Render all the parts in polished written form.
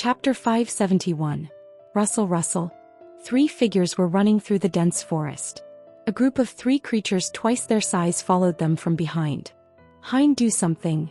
Chapter 571. Rustle, rustle. 3 figures were running through the dense forest. A group of 3 creatures twice their size followed them from behind. "Hein, do something!"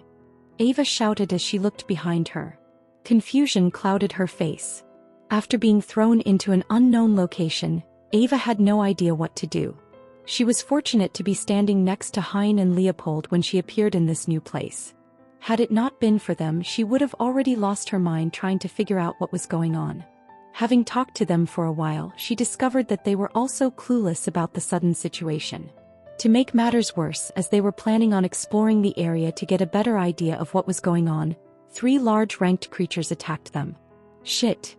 Ava shouted as she looked behind her. Confusion clouded her face. After being thrown into an unknown location, Ava had no idea what to do. She was fortunate to be standing next to Hein and Leopold when she appeared in this new place. Had it not been for them, she would have already lost her mind trying to figure out what was going on. Having talked to them for a while, she discovered that they were also clueless about the sudden situation. To make matters worse, as they were planning on exploring the area to get a better idea of what was going on, 3 large ranked creatures attacked them. Shit!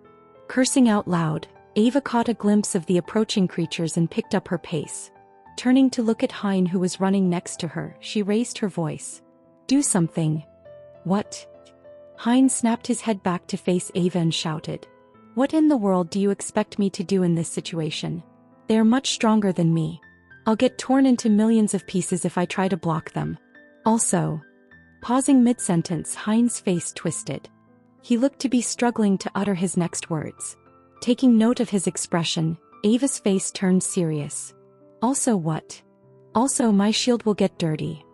Cursing out loud, Ava caught a glimpse of the approaching creatures and picked up her pace. Turning to look at Hein, who was running next to her, she raised her voice. "Do something." "What?" Hein snapped his head back to face Ava and shouted. "What in the world do you expect me to do in this situation? They are much stronger than me. I'll get torn into millions of pieces if I try to block them. Also..." Pausing mid-sentence, Hein's face twisted. He looked to be struggling to utter his next words. Taking note of his expression, Ava's face turned serious. "Also what?" "Also, my shield will get dirty."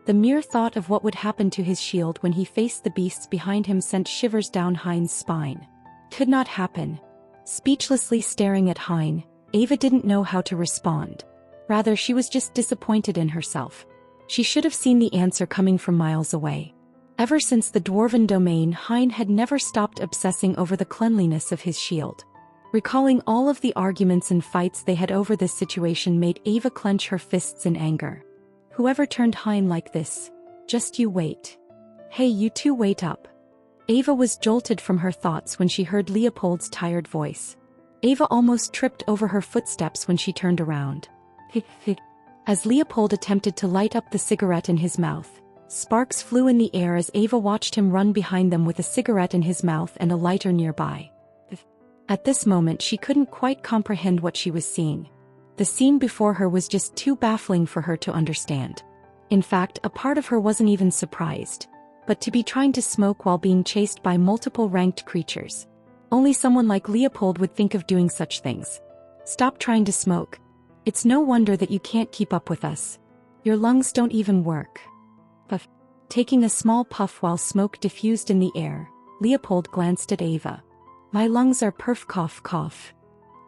The mere thought of what would happen to his shield when he faced the beasts behind him sent shivers down Hein's spine. Could not happen. Speechlessly staring at Hein, Ava didn't know how to respond. Rather, she was just disappointed in herself. She should have seen the answer coming from miles away. Ever since the dwarven domain, Hein had never stopped obsessing over the cleanliness of his shield. Recalling all of the arguments and fights they had over this situation made Ava clench her fists in anger. Whoever turned Hein like this? Just you wait. "Hey, you two, wait up." Ava was jolted from her thoughts when she heard Leopold's tired voice. Ava almost tripped over her footsteps when she turned around. As Leopold attempted to light up the cigarette in his mouth, sparks flew in the air as Ava watched him run behind them with a cigarette in his mouth and a lighter nearby. At this moment, she couldn't quite comprehend what she was seeing. The scene before her was just too baffling for her to understand. In fact, a part of her wasn't even surprised. But to be trying to smoke while being chased by multiple ranked creatures. Only someone like Leopold would think of doing such things. "Stop trying to smoke. It's no wonder that you can't keep up with us. Your lungs don't even work." Puff. Taking a small puff while smoke diffused in the air, Leopold glanced at Ava. "My lungs are perf, cough, cough."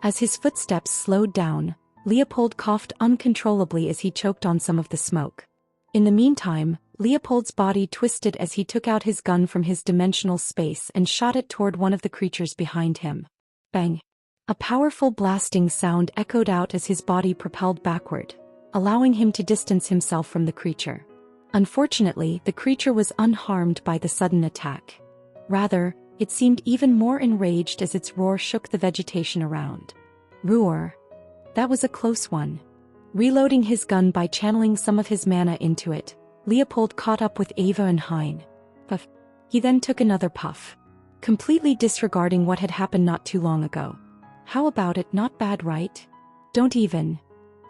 As his footsteps slowed down, Leopold coughed uncontrollably as he choked on some of the smoke. In the meantime, Leopold's body twisted as he took out his gun from his dimensional space and shot it toward one of the creatures behind him. Bang! A powerful blasting sound echoed out as his body propelled backward, allowing him to distance himself from the creature. Unfortunately, the creature was unharmed by the sudden attack. Rather, it seemed even more enraged as its roar shook the vegetation around. Roar! That was a close one. Reloading his gun by channeling some of his mana into it, Leopold caught up with Ava and Hein. Puff. He then took another puff, completely disregarding what had happened not too long ago. "How about it? Not bad, right? Don't even."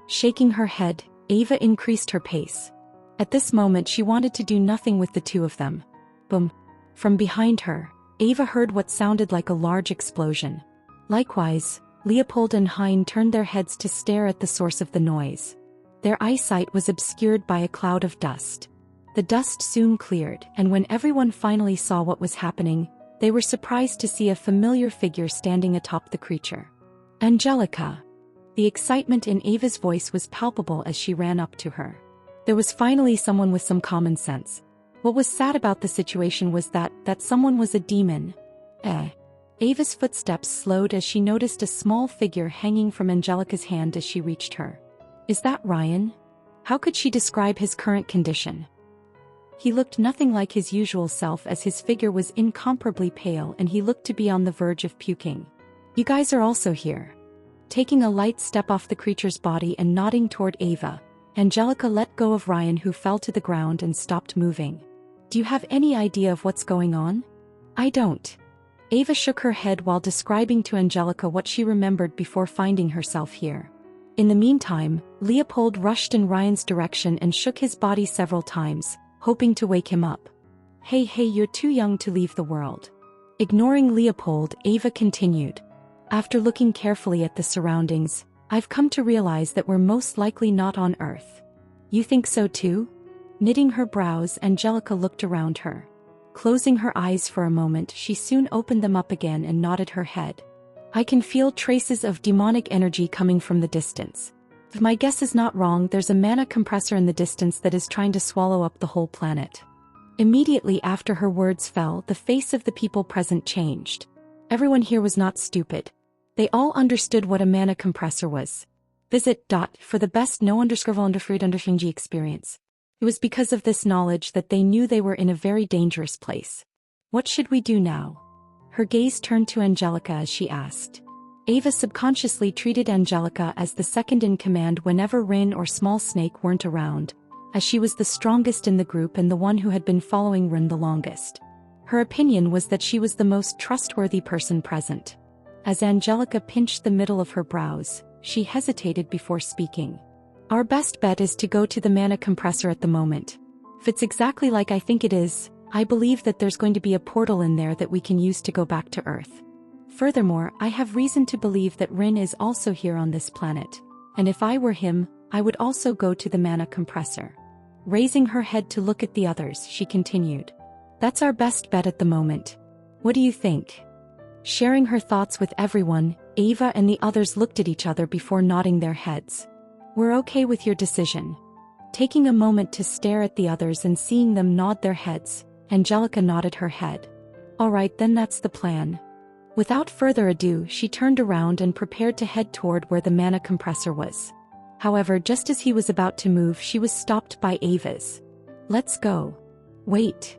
Shaking her head, Ava increased her pace. At this moment, she wanted to do nothing with the two of them. Boom. From behind her, Ava heard what sounded like a large explosion. Likewise, Leopold and Hein turned their heads to stare at the source of the noise. Their eyesight was obscured by a cloud of dust. The dust soon cleared, and when everyone finally saw what was happening, they were surprised to see a familiar figure standing atop the creature. Angelica! The excitement in Ava's voice was palpable as she ran up to her. There was finally someone with some common sense. What was sad about the situation was that someone was a demon. Ava's footsteps slowed as she noticed a small figure hanging from Angelica's hand as she reached her. Is that Ryan? How could she describe his current condition? He looked nothing like his usual self as his figure was incomparably pale and he looked to be on the verge of puking. "You guys are also here." Taking a light step off the creature's body and nodding toward Ava, Angelica let go of Ryan, who fell to the ground and stopped moving. "Do you have any idea of what's going on?" "I don't." Ava shook her head while describing to Angelica what she remembered before finding herself here. In the meantime, Leopold rushed in Ryan's direction and shook his body several times, hoping to wake him up. Hey, you're too young to leave the world. Ignoring Leopold, Ava continued. After looking carefully at the surroundings, I've come to realize that we're most likely not on Earth. You think so too? Knitting her brows, Angelica looked around her. Closing her eyes for a moment, she soon opened them up again and nodded her head. I can feel traces of demonic energy coming from the distance. If my guess is not wrong, there's a mana compressor in the distance that is trying to swallow up the whole planet. Immediately after her words fell, the face of the people present changed. Everyone here was not stupid. They all understood what a mana compressor was. Visit. For the best no_underfruit_g experience. It was because of this knowledge that they knew they were in a very dangerous place. What should we do now? Her gaze turned to Angelica as she asked. Ava subconsciously treated Angelica as the second in command whenever Rin or Small Snake weren't around, as she was the strongest in the group and the one who had been following Rin the longest. Her opinion was that she was the most trustworthy person present. As Angelica pinched the middle of her brows, she hesitated before speaking. Our best bet is to go to the mana compressor at the moment. If it's exactly like I think it is, I believe that there's going to be a portal in there that we can use to go back to Earth. Furthermore, I have reason to believe that Rin is also here on this planet, and if I were him, I would also go to the mana compressor. Raising her head to look at the others, she continued. That's our best bet at the moment. What do you think? Sharing her thoughts with everyone, Ava and the others looked at each other before nodding their heads. We're okay with your decision. Taking a moment to stare at the others and seeing them nod their heads, Angelica nodded her head. All right, then that's the plan. Without further ado, she turned around and prepared to head toward where the mana compressor was. However, just as he was about to move, she was stopped by Ava's. Let's go. Wait.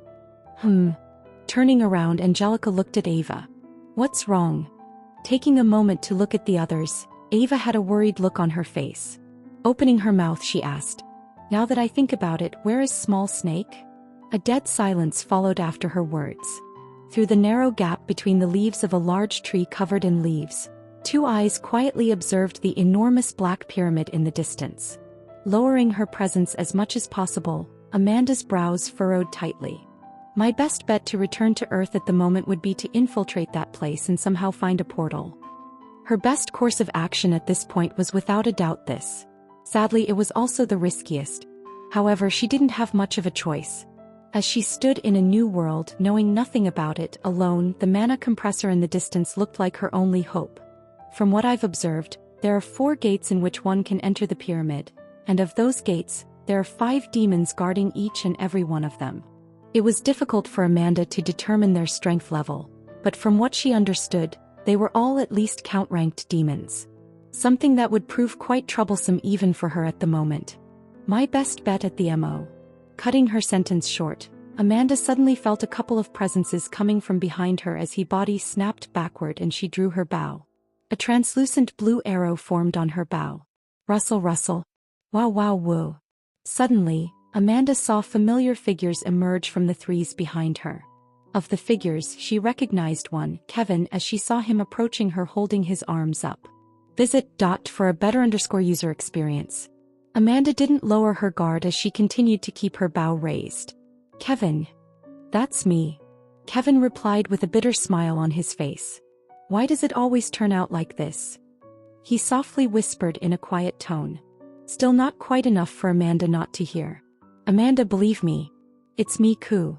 Turning around, Angelica looked at Ava. What's wrong? Taking a moment to look at the others, Ava had a worried look on her face. Opening her mouth, she asked, Now that I think about it, where is Small Snake? A dead silence followed after her words. Through the narrow gap between the leaves of a large tree covered in leaves, two eyes quietly observed the enormous black pyramid in the distance. Lowering her presence as much as possible, Amanda's brows furrowed tightly. My best bet to return to Earth at the moment would be to infiltrate that place and somehow find a portal. Her best course of action at this point was without a doubt this. Sadly, it was also the riskiest. However, she didn't have much of a choice. As she stood in a new world, knowing nothing about it, alone, the mana compressor in the distance looked like her only hope. From what I've observed, there are 4 gates in which one can enter the pyramid, and of those gates, there are 5 demons guarding each and every one of them. It was difficult for Amanda to determine their strength level, but from what she understood, they were all at least count-ranked demons. Something that would prove quite troublesome even for her at the moment. My best bet at the MO. Cutting her sentence short, Amanda suddenly felt a couple of presences coming from behind her as her body snapped backward and she drew her bow. A translucent blue arrow formed on her bow. Rustle, rustle. Wow, wow, woo. Suddenly, Amanda saw familiar figures emerge from the trees behind her. Of the figures, she recognized one, Kevin, as she saw him approaching her holding his arms up. Visit. For a better _user experience. Amanda didn't lower her guard as she continued to keep her bow raised. Kevin. That's me. Kevin replied with a bitter smile on his face. Why does it always turn out like this? He softly whispered in a quiet tone. Still not quite enough for Amanda not to hear. Amanda, believe me. It's me, Ku.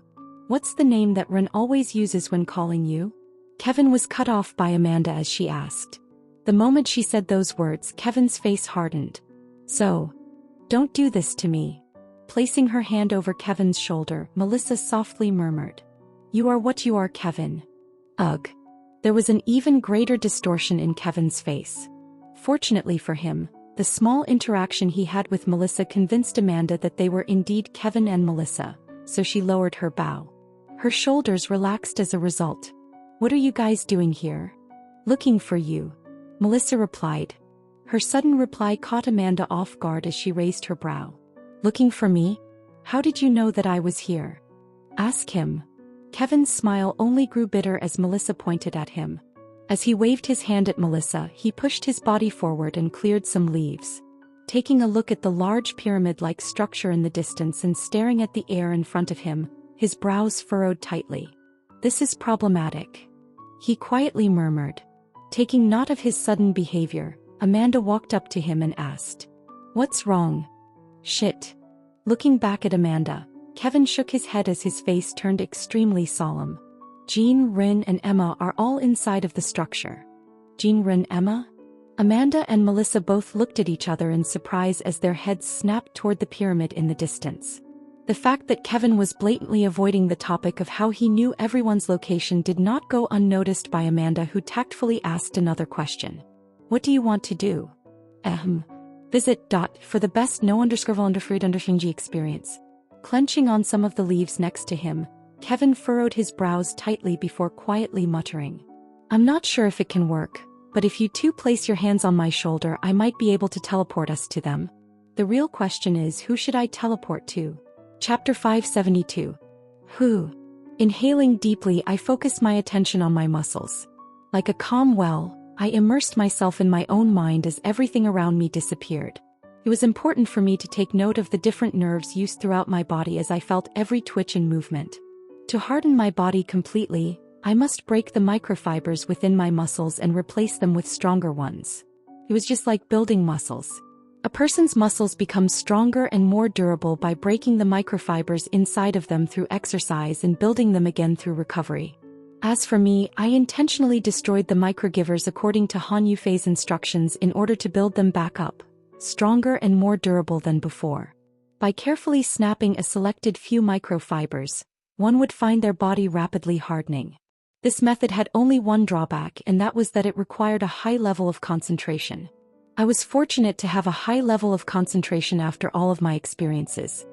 What's the name that Ren always uses when calling you? Kevin was cut off by Amanda as she asked. The moment she said those words, Kevin's face hardened. So, don't do this to me. Placing her hand over Kevin's shoulder, Melissa softly murmured. You are what you are, Kevin. Ugh. There was an even greater distortion in Kevin's face. Fortunately for him, the small interaction he had with Melissa convinced Amanda that they were indeed Kevin and Melissa, so she lowered her bow. Her shoulders relaxed as a result. What are you guys doing here? Looking for you. Melissa replied. Her sudden reply caught Amanda off guard as she raised her brow. Looking for me? How did you know that I was here? Ask him. Kevin's smile only grew bitter as Melissa pointed at him. As he waved his hand at Melissa, he pushed his body forward and cleared some leaves. Taking a look at the large pyramid-like structure in the distance and staring at the air in front of him, his brows furrowed tightly. This is problematic. he quietly murmured. Taking note of his sudden behavior, Amanda walked up to him and asked, "What's wrong?" "Shit." Looking back at Amanda, Kevin shook his head as his face turned extremely solemn. Jean, Rin, and Emma are all inside of the structure. Jean, Rin, Emma? Amanda and Melissa both looked at each other in surprise as their heads snapped toward the pyramid in the distance. The fact that Kevin was blatantly avoiding the topic of how he knew everyone's location did not go unnoticed by Amanda, who tactfully asked another question. "What do you want to do?" Visit. For the best no_underscore_undershingy experience. Clenching on some of the leaves next to him, Kevin furrowed his brows tightly before quietly muttering, "I'm not sure if it can work, but if you two place your hands on my shoulder, I might be able to teleport us to them. The real question is, who should I teleport to?" Chapter 572. Who? Inhaling deeply, I focused my attention on my muscles. Like a calm well, I immersed myself in my own mind as everything around me disappeared. It was important for me to take note of the different nerves used throughout my body as I felt every twitch and movement. To harden my body completely, I must break the microfibers within my muscles and replace them with stronger ones. It was just like building muscles. A person's muscles become stronger and more durable by breaking the microfibers inside of them through exercise and building them again through recovery. As for me, I intentionally destroyed the microgivers according to Han Yufei's instructions in order to build them back up, stronger and more durable than before. By carefully snapping a selected few microfibers, one would find their body rapidly hardening. This method had only one drawback, and that was that it required a high level of concentration. I was fortunate to have a high level of concentration after all of my experiences.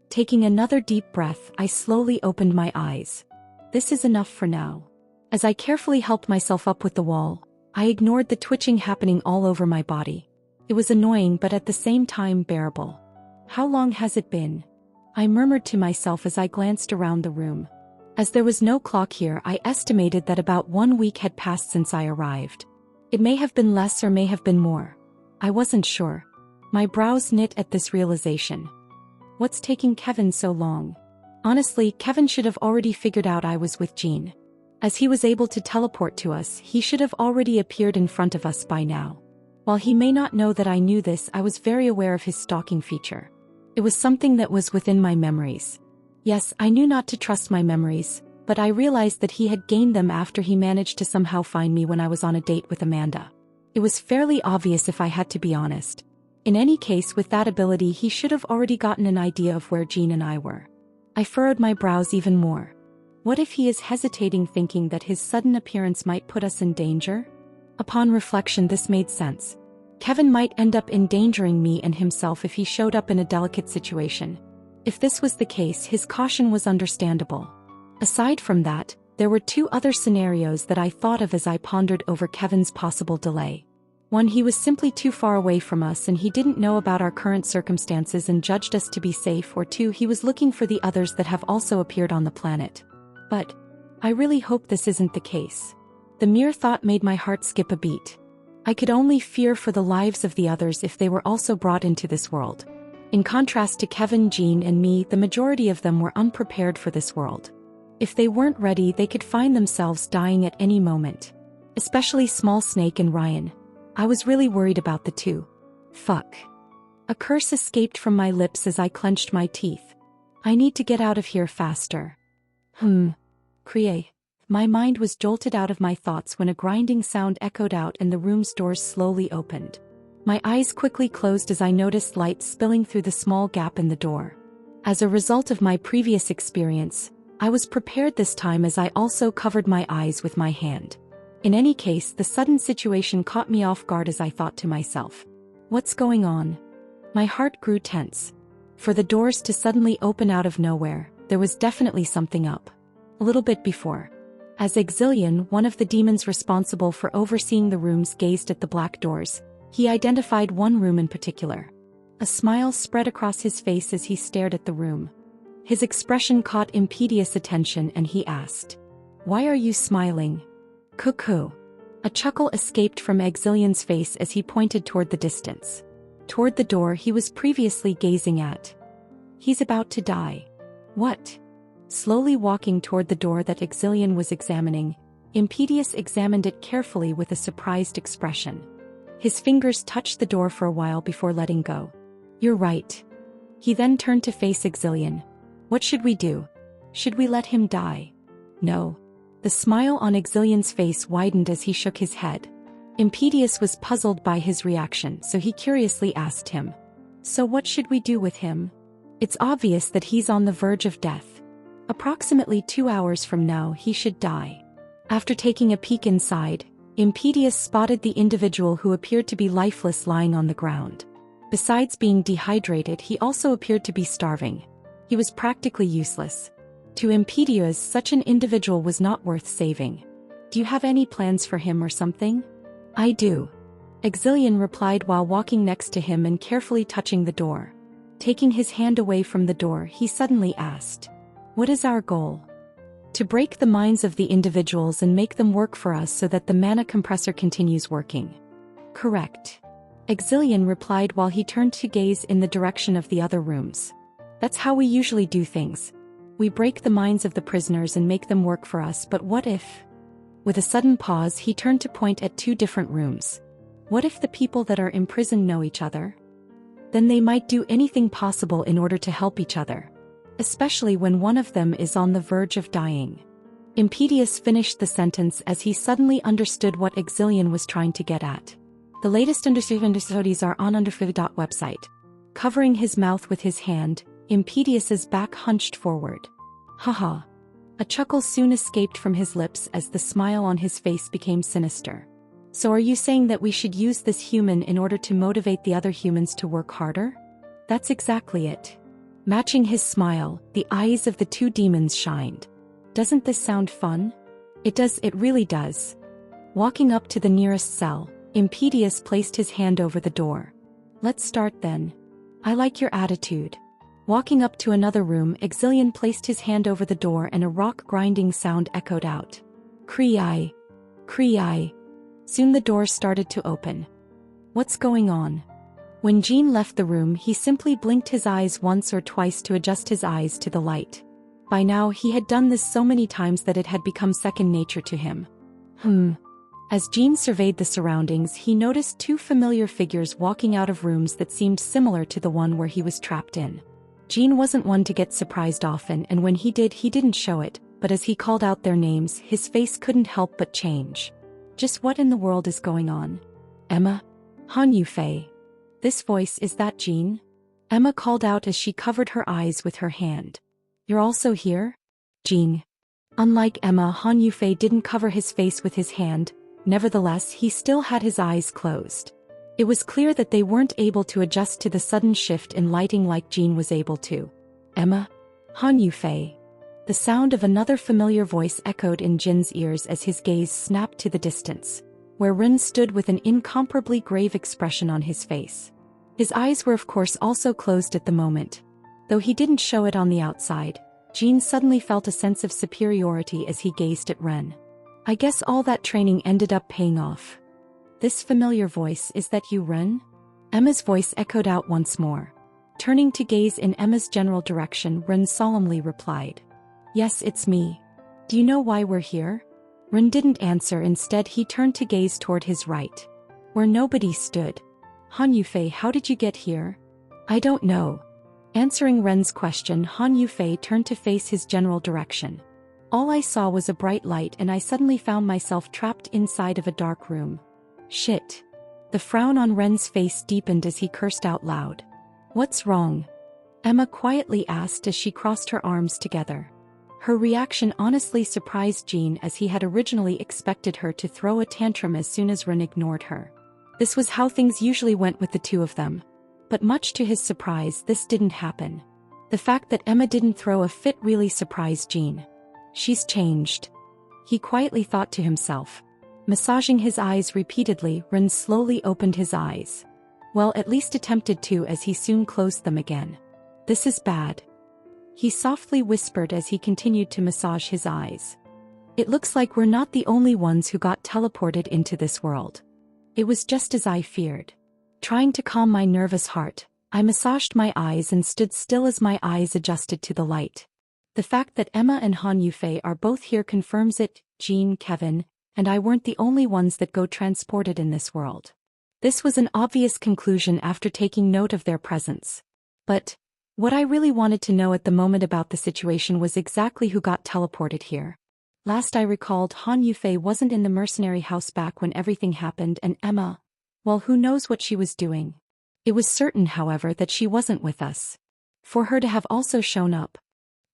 Taking another deep breath, I slowly opened my eyes. This is enough for now. As I carefully helped myself up with the wall, I ignored the twitching happening all over my body. It was annoying but at the same time bearable. How long has it been? I murmured to myself as I glanced around the room. As there was no clock here, I estimated that about 1 week had passed since I arrived. It may have been less or may have been more. I wasn't sure. My brows knit at this realization. What's taking Kevin so long? Honestly, Kevin should have already figured out I was with Jean. As he was able to teleport to us, he should have already appeared in front of us by now. While he may not know that I knew this, I was very aware of his stalking feature. It was something that was within my memories. Yes, I knew not to trust my memories, but I realized that he had gained them after he managed to somehow find me when I was on a date with Amanda. It was fairly obvious if I had to be honest. In any case, with that ability he should have already gotten an idea of where Jean and I were. I furrowed my brows even more. What if he is hesitating, thinking that his sudden appearance might put us in danger? Upon reflection, this made sense. Kevin might end up endangering me and himself if he showed up in a delicate situation. If this was the case, his caution was understandable. Aside from that, there were two other scenarios that I thought of as I pondered over Kevin's possible delay. One, he was simply too far away from us and he didn't know about our current circumstances and judged us to be safe, or two, he was looking for the others that have also appeared on the planet. But I really hope this isn't the case. The mere thought made my heart skip a beat. I could only fear for the lives of the others if they were also brought into this world. In contrast to Kevin, Jean, and me, the majority of them were unprepared for this world. If they weren't ready, they could find themselves dying at any moment. Especially Small Snake and Ryan. I was really worried about the two. Fuck. A curse escaped from my lips as I clenched my teeth. I need to get out of here faster. Kriye. My mind was jolted out of my thoughts when a grinding sound echoed out and the room's doors slowly opened. My eyes quickly closed as I noticed light spilling through the small gap in the door. As a result of my previous experience, I was prepared this time as I also covered my eyes with my hand. In any case, the sudden situation caught me off guard as I thought to myself, what's going on? My heart grew tense. For the doors to suddenly open out of nowhere, there was definitely something up. A little bit before. As Exilian, one of the demons responsible for overseeing the rooms, gazed at the black doors, he identified one room in particular. A smile spread across his face as he stared at the room. His expression caught Impedious' attention and he asked, "Why are you smiling?" "Cuckoo." A chuckle escaped from Exilian's face as he pointed toward the distance. Toward the door he was previously gazing at. "He's about to die." "What?" Slowly walking toward the door that Exilian was examining, Impedius examined it carefully with a surprised expression. His fingers touched the door for a while before letting go. You're right. He then turned to face Exilian. What should we do? Should we let him die? No. The smile on Exilian's face widened as he shook his head. Impedius was puzzled by his reaction, so he curiously asked him. So what should we do with him? It's obvious that he's on the verge of death. Approximately 2 hours from now he should die. After taking a peek inside, Impedius spotted the individual who appeared to be lifeless lying on the ground. Besides being dehydrated, he also appeared to be starving. He was practically useless. To Impedius, such an individual was not worth saving. Do you have any plans for him or something? I do. Exilian replied while walking next to him and carefully touching the door. Taking his hand away from the door, he suddenly asked, what is our goal? To break the minds of the individuals and make them work for us so that the mana compressor continues working. Correct. Exilian replied while he turned to gaze in the direction of the other rooms. That's how we usually do things. We break the minds of the prisoners and make them work for us, but what if? With a sudden pause, he turned to point at 2 different rooms. What if the people that are imprisoned know each other? Then they might do anything possible in order to help each other. Especially when one of them is on the verge of dying. Impedius finished the sentence as he suddenly understood what Exilian was trying to get at. The latest understudies are on underfiv.website. Covering his mouth with his hand, Impedius's back hunched forward. Haha. A chuckle soon escaped from his lips as the smile on his face became sinister. So are you saying that we should use this human in order to motivate the other humans to work harder? That's exactly it. Matching his smile, the eyes of the 2 demons shined. Doesn't this sound fun? It does, it really does. Walking up to the nearest cell, Impedius placed his hand over the door. Let's start then. I like your attitude. Walking up to another room, Exilian placed his hand over the door and a rock grinding sound echoed out. Cree-eye. Cree-eye. Soon the door started to open. What's going on? When Jean left the room, he simply blinked his eyes once or twice to adjust his eyes to the light. By now he had done this so many times that it had become second nature to him. As Jean surveyed the surroundings, he noticed 2 familiar figures walking out of rooms that seemed similar to the one where he was trapped in. Jean wasn't one to get surprised often, and when he did, he didn't show it, but as he called out their names, his face couldn't help but change. Just what in the world is going on? Emma? Han Yufei. This voice, is that Jean? Emma called out as she covered her eyes with her hand. You're also here? Jean. Unlike Emma, Han Yufei didn't cover his face with his hand, nevertheless he still had his eyes closed. It was clear that they weren't able to adjust to the sudden shift in lighting like Jean was able to. Emma? Han Yufei. The sound of another familiar voice echoed in Jin's ears as his gaze snapped to the distance, where Ren stood with an incomparably grave expression on his face. His eyes were of course also closed at the moment. Though he didn't show it on the outside, Jean suddenly felt a sense of superiority as he gazed at Ren. I guess all that training ended up paying off. This familiar voice, is that you, Ren? Emma's voice echoed out once more. Turning to gaze in Emma's general direction, Ren solemnly replied. Yes, it's me. Do you know why we're here? Ren didn't answer, instead he turned to gaze toward his right, where nobody stood. Han Yufei, how did you get here? I don't know. Answering Ren's question, Han Yufei turned to face his general direction. All I saw was a bright light and I suddenly found myself trapped inside of a dark room. Shit. The frown on Ren's face deepened as he cursed out loud. What's wrong? Emma quietly asked as she crossed her arms together. Her reaction honestly surprised Jean, as he had originally expected her to throw a tantrum as soon as Ren ignored her. This was how things usually went with the 2 of them. But much to his surprise, this didn't happen. The fact that Emma didn't throw a fit really surprised Jean. She's changed. He quietly thought to himself. Massaging his eyes repeatedly, Ren slowly opened his eyes. Well, at least attempted to, as he soon closed them again. This is bad. He softly whispered as he continued to massage his eyes. It looks like we're not the only ones who got teleported into this world. It was just as I feared. Trying to calm my nervous heart, I massaged my eyes and stood still as my eyes adjusted to the light. The fact that Emma and Han Yufei are both here confirms it. Jean, Kevin, and I weren't the only ones that go transported in this world. This was an obvious conclusion after taking note of their presence. But what I really wanted to know at the moment about the situation was exactly who got teleported here. Last I recalled, Han Yufei wasn't in the mercenary house back when everything happened, and Emma, well, who knows what she was doing. It was certain, however, that she wasn't with us. For her to have also shown up,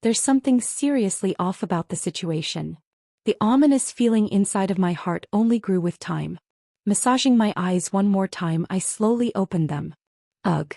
there's something seriously off about the situation. The ominous feeling inside of my heart only grew with time. Massaging my eyes one more time, I slowly opened them. Ugh.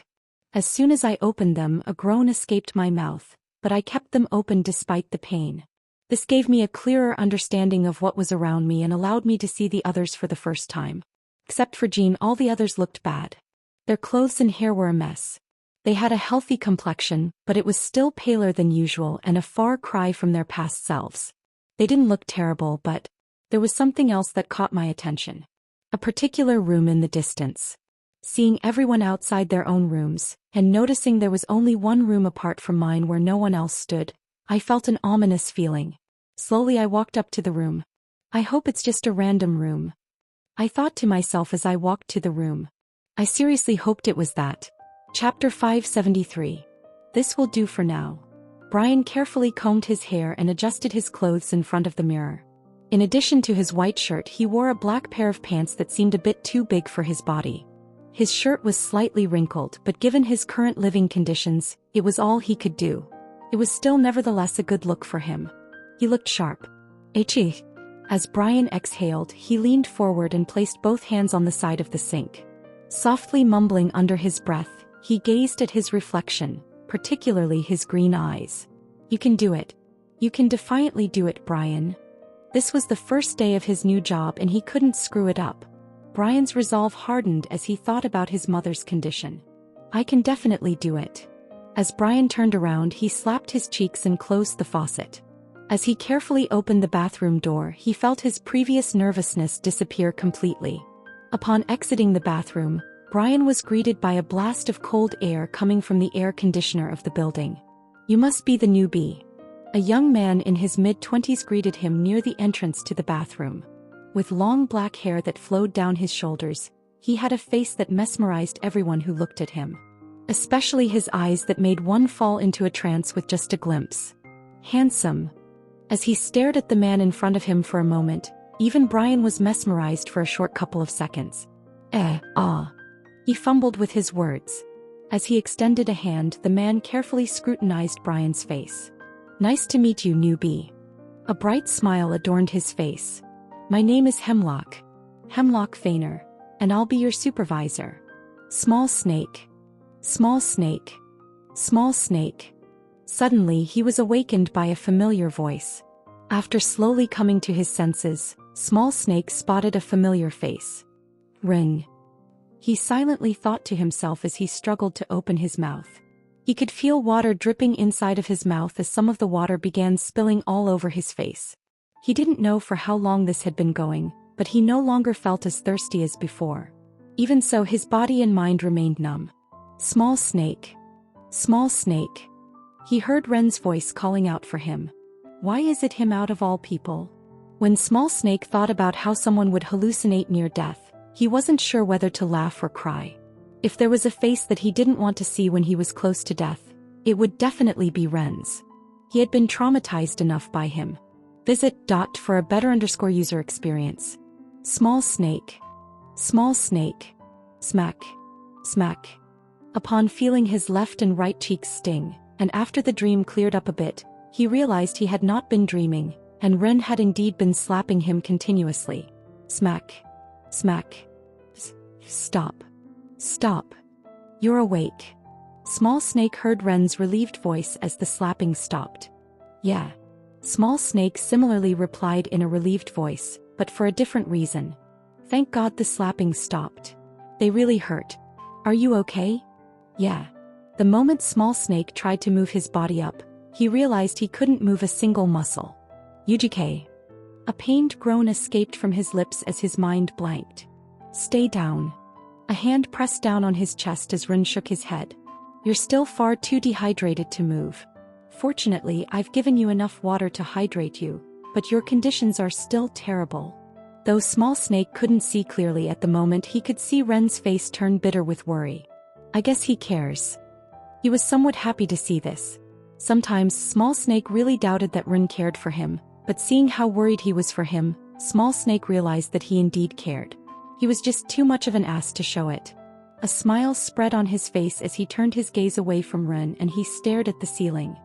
As soon as I opened them, a groan escaped my mouth, but I kept them open despite the pain. This gave me a clearer understanding of what was around me and allowed me to see the others for the first time. Except for Jean, all the others looked bad. Their clothes and hair were a mess. They had a healthy complexion, but it was still paler than usual and a far cry from their past selves. They didn't look terrible, but there was something else that caught my attention. A particular room in the distance. Seeing everyone outside their own rooms, and noticing there was only one room apart from mine where no one else stood, I felt an ominous feeling. Slowly I walked up to the room. I hope it's just a random room, I thought to myself as I walked to the room. I seriously hoped it was that. Chapter 573. This will do for now. Brian carefully combed his hair and adjusted his clothes in front of the mirror. In addition to his white shirt, he wore a black pair of pants that seemed a bit too big for his body. His shirt was slightly wrinkled, but given his current living conditions, it was all he could do. It was still nevertheless a good look for him. He looked sharp. Echi. As Brian exhaled, he leaned forward and placed both hands on the side of the sink. Softly mumbling under his breath, he gazed at his reflection, particularly his green eyes. You can do it. You can defiantly do it, Brian. This was the first day of his new job and he couldn't screw it up. Brian's resolve hardened as he thought about his mother's condition. I can definitely do it. As Brian turned around, he slapped his cheeks and closed the faucet. As he carefully opened the bathroom door, he felt his previous nervousness disappear completely. Upon exiting the bathroom, Brian was greeted by a blast of cold air coming from the air conditioner of the building. You must be the newbie. A young man in his mid-20s greeted him near the entrance to the bathroom. With long black hair that flowed down his shoulders, he had a face that mesmerized everyone who looked at him. Especially his eyes that made one fall into a trance with just a glimpse. Handsome. As he stared at the man in front of him for a moment, even Brian was mesmerized for a short couple of seconds. He fumbled with his words. As he extended a hand, the man carefully scrutinized Brian's face. Nice to meet you, newbie. A bright smile adorned his face. My name is Hemlock. Hemlock Feiner, and I'll be your supervisor. Small snake. Small snake. Small snake. Suddenly he was awakened by a familiar voice. After slowly coming to his senses, Small Snake spotted a familiar face. Ring. He silently thought to himself as he struggled to open his mouth. He could feel water dripping inside of his mouth as some of the water began spilling all over his face. He didn't know for how long this had been going, but he no longer felt as thirsty as before. Even so, his body and mind remained numb. Small Snake. Small Snake. He heard Ren's voice calling out for him. Why is it him out of all people? When Small Snake thought about how someone would hallucinate near death, he wasn't sure whether to laugh or cry. If there was a face that he didn't want to see when he was close to death, it would definitely be Ren's. He had been traumatized enough by him. Visit for a better user experience. Small Snake. Small Snake. Smack. Smack. Upon feeling his left and right cheeks sting, and after the dream cleared up a bit, he realized he had not been dreaming, and Ren had indeed been slapping him continuously. Smack. Smack. Stop. Stop. You're awake. Small Snake heard Ren's relieved voice as the slapping stopped. Yeah. Small Snake similarly replied in a relieved voice, but for a different reason. Thank God the slapping stopped. They really hurt. Are you okay? Yeah. The moment Small Snake tried to move his body up, he realized he couldn't move a single muscle. UGK. A pained groan escaped from his lips as his mind blanked. Stay down. A hand pressed down on his chest as Ren shook his head. You're still far too dehydrated to move. Fortunately, I've given you enough water to hydrate you, but your conditions are still terrible." Though Small Snake couldn't see clearly at the moment, he could see Ren's face turn bitter with worry. I guess he cares. He was somewhat happy to see this. Sometimes Small Snake really doubted that Ren cared for him, but seeing how worried he was for him, Small Snake realized that he indeed cared. He was just too much of an ass to show it. A smile spread on his face as he turned his gaze away from Ren and he stared at the ceiling.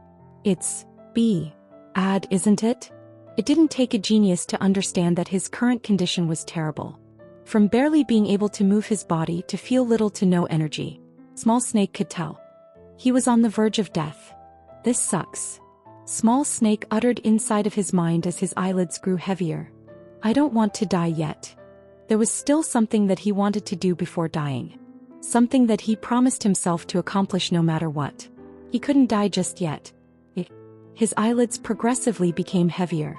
"It's bad, isn't it?" It didn't take a genius to understand that his current condition was terrible. From barely being able to move his body to feel little to no energy, Small Snake could tell. He was on the verge of death. "This sucks," Small Snake uttered inside of his mind as his eyelids grew heavier. "I don't want to die yet." There was still something that he wanted to do before dying. Something that he promised himself to accomplish no matter what. He couldn't die just yet. His eyelids progressively became heavier.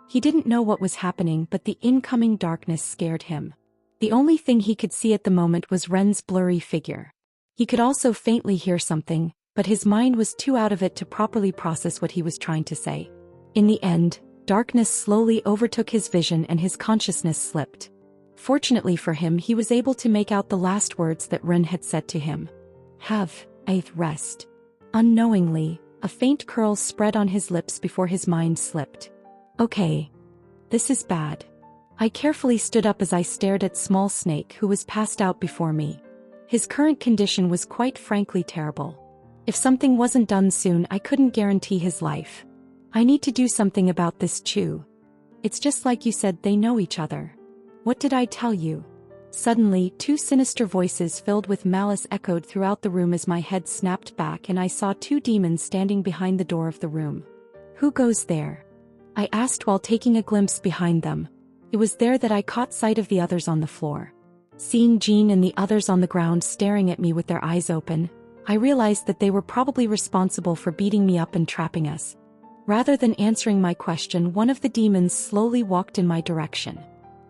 He didn't know what was happening, but the incoming darkness scared him. The only thing he could see at the moment was Ren's blurry figure. He could also faintly hear something, but his mind was too out of it to properly process what he was trying to say. In the end, darkness slowly overtook his vision and his consciousness slipped. Fortunately for him, he was able to make out the last words that Ren had said to him. "Have a rest." Unknowingly, a faint curl spread on his lips before his mind slipped. "Okay. This is bad." I carefully stood up as I stared at Small Snake, who was passed out before me. His current condition was quite frankly terrible. If something wasn't done soon, I couldn't guarantee his life. "I need to do something about this, Chu. It's just like you said, they know each other." "What did I tell you?" Suddenly, two sinister voices filled with malice echoed throughout the room as my head snapped back and I saw two demons standing behind the door of the room. "Who goes there?" I asked while taking a glimpse behind them. It was there that I caught sight of the others on the floor. Seeing Jean and the others on the ground staring at me with their eyes open, I realized that they were probably responsible for beating me up and trapping us. Rather than answering my question, one of the demons slowly walked in my direction.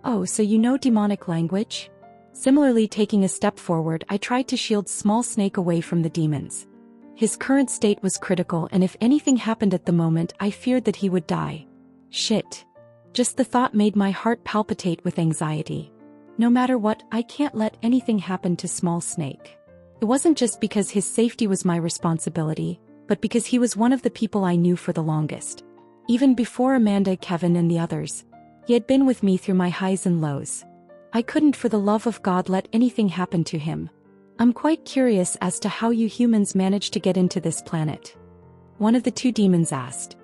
"Oh, so you know demonic language?" Similarly, taking a step forward, I tried to shield Small Snake away from the demons. His current state was critical, and if anything happened at the moment, I feared that he would die. Shit. Just the thought made my heart palpitate with anxiety. No matter what, I can't let anything happen to Small Snake. It wasn't just because his safety was my responsibility, but because he was one of the people I knew for the longest. Even before Amanda, Kevin, and the others, he had been with me through my highs and lows. I couldn't for the love of God let anything happen to him. "I'm quite curious as to how you humans managed to get into this planet," one of the two demons asked.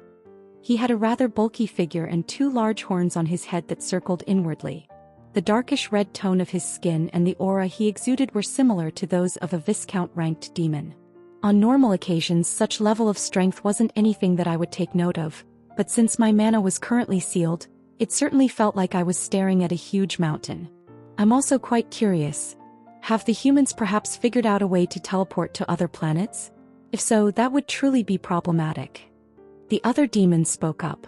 He had a rather bulky figure and two large horns on his head that circled inwardly. The darkish red tone of his skin and the aura he exuded were similar to those of a Viscount-ranked demon. On normal occasions, such level of strength wasn't anything that I would take note of, but since my mana was currently sealed, it certainly felt like I was staring at a huge mountain. "I'm also quite curious. Have the humans perhaps figured out a way to teleport to other planets? If so, that would truly be problematic." The other demon spoke up.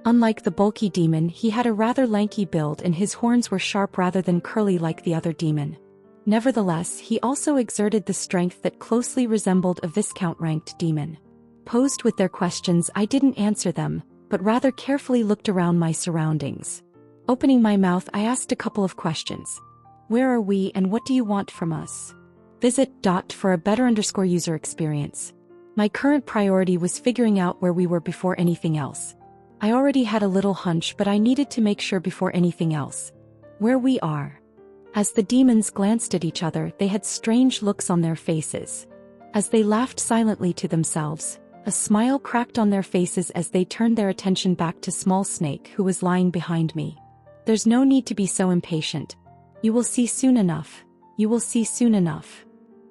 Unlike the bulky demon, he had a rather lanky build and his horns were sharp rather than curly like the other demon. Nevertheless, he also exerted the strength that closely resembled a Viscount-ranked demon. Posed with their questions, I didn't answer them, but rather carefully looked around my surroundings. Opening my mouth, I asked a couple of questions. "Where are we and what do you want from us?" Visit for a better user experience. My current priority was figuring out where we were before anything else. I already had a little hunch, but I needed to make sure before anything else. "Where we are." As the demons glanced at each other, they had strange looks on their faces. As they laughed silently to themselves, a smile cracked on their faces as they turned their attention back to Small Snake, who was lying behind me. "There's no need to be so impatient. You will see soon enough. You will see soon enough."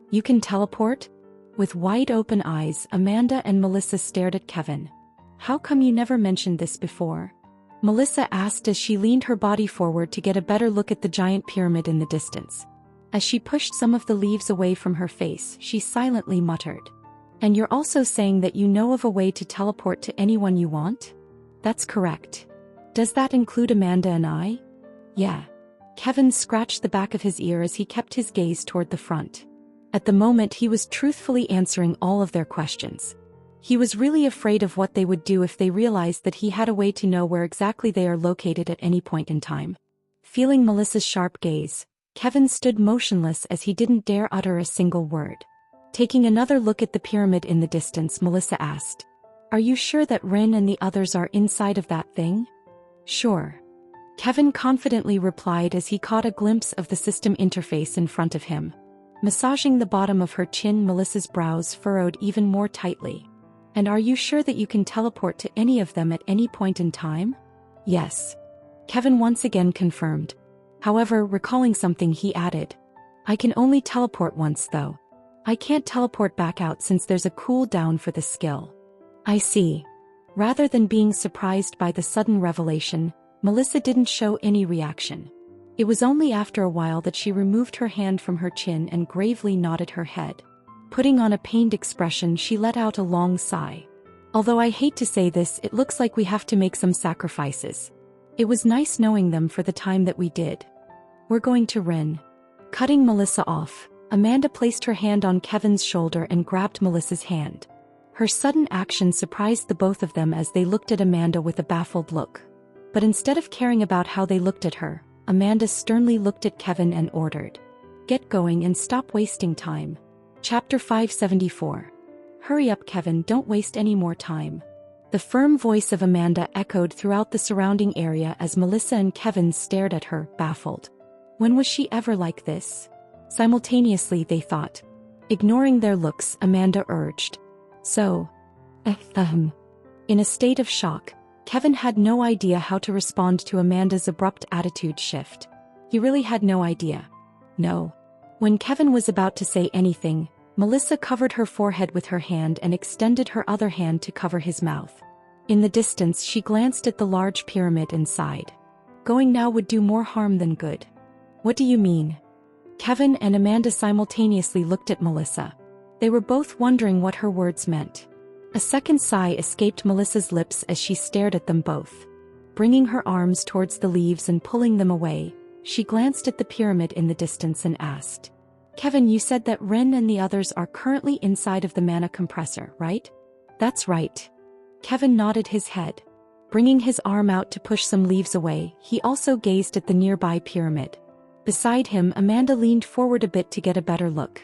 "You can teleport?" With wide open eyes, Amanda and Melissa stared at Kevin. "How come you never mentioned this before?" Melissa asked as she leaned her body forward to get a better look at the giant pyramid in the distance. As she pushed some of the leaves away from her face, she silently muttered. "And you're also saying that you know of a way to teleport to anyone you want?" "That's correct." "Does that include Amanda and I?" "Yeah." Kevin scratched the back of his ear as he kept his gaze toward the front. At the moment, he was truthfully answering all of their questions. He was really afraid of what they would do if they realized that he had a way to know where exactly they are located at any point in time. Feeling Melissa's sharp gaze, Kevin stood motionless as he didn't dare utter a single word. Taking another look at the pyramid in the distance, Melissa asked, "Are you sure that Rin and the others are inside of that thing?" "Sure," Kevin confidently replied as he caught a glimpse of the system interface in front of him. Massaging the bottom of her chin, Melissa's brows furrowed even more tightly. "And are you sure that you can teleport to any of them at any point in time?" "Yes," Kevin once again confirmed. However, recalling something, he added, "I can only teleport once though. I can't teleport back out since there's a cooldown for the skill." "I see." Rather than being surprised by the sudden revelation, Melissa didn't show any reaction. It was only after a while that she removed her hand from her chin and gravely nodded her head. Putting on a pained expression, she let out a long sigh. "Although I hate to say this, it looks like we have to make some sacrifices. It was nice knowing them for the time that we did. We're going to Rin." Cutting Melissa off, Amanda placed her hand on Kevin's shoulder and grabbed Melissa's hand. Her sudden action surprised the both of them as they looked at Amanda with a baffled look. But instead of caring about how they looked at her, Amanda sternly looked at Kevin and ordered, "Get going and stop wasting time." Chapter 574. "Hurry up, Kevin, don't waste any more time." The firm voice of Amanda echoed throughout the surrounding area as Melissa and Kevin stared at her, baffled. When was she ever like this? Simultaneously, they thought. Ignoring their looks, Amanda urged, "So, In a state of shock, Kevin had no idea how to respond to Amanda's abrupt attitude shift. He really had no idea. No. When Kevin was about to say anything, Melissa covered her forehead with her hand and extended her other hand to cover his mouth. In the distance, she glanced at the large pyramid and sighed. Going now would do more harm than good. "What do you mean?" Kevin and Amanda simultaneously looked at Melissa. They were both wondering what her words meant. A second sigh escaped Melissa's lips as she stared at them both. Bringing her arms towards the leaves and pulling them away, she glanced at the pyramid in the distance and asked, "Kevin, you said that Ren and the others are currently inside of the mana compressor, right?" "That's right." Kevin nodded his head. Bringing his arm out to push some leaves away, he also gazed at the nearby pyramid. Beside him, Amanda leaned forward a bit to get a better look.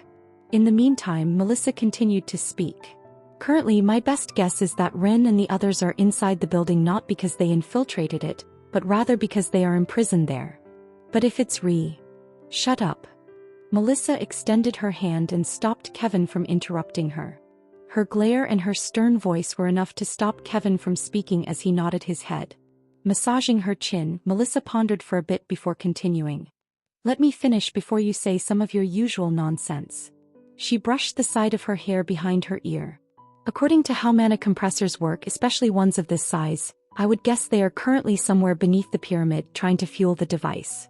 In the meantime, Melissa continued to speak. "Currently, my best guess is that Ren and the others are inside the building not because they infiltrated it, but rather because they are imprisoned there. But if it's Shut up." Melissa extended her hand and stopped Kevin from interrupting her. Her glare and her stern voice were enough to stop Kevin from speaking as he nodded his head. Massaging her chin, Melissa pondered for a bit before continuing. "Let me finish before you say some of your usual nonsense." She brushed the side of her hair behind her ear. "According to how mana compressors work, especially ones of this size, I would guess they are currently somewhere beneath the pyramid trying to fuel the device.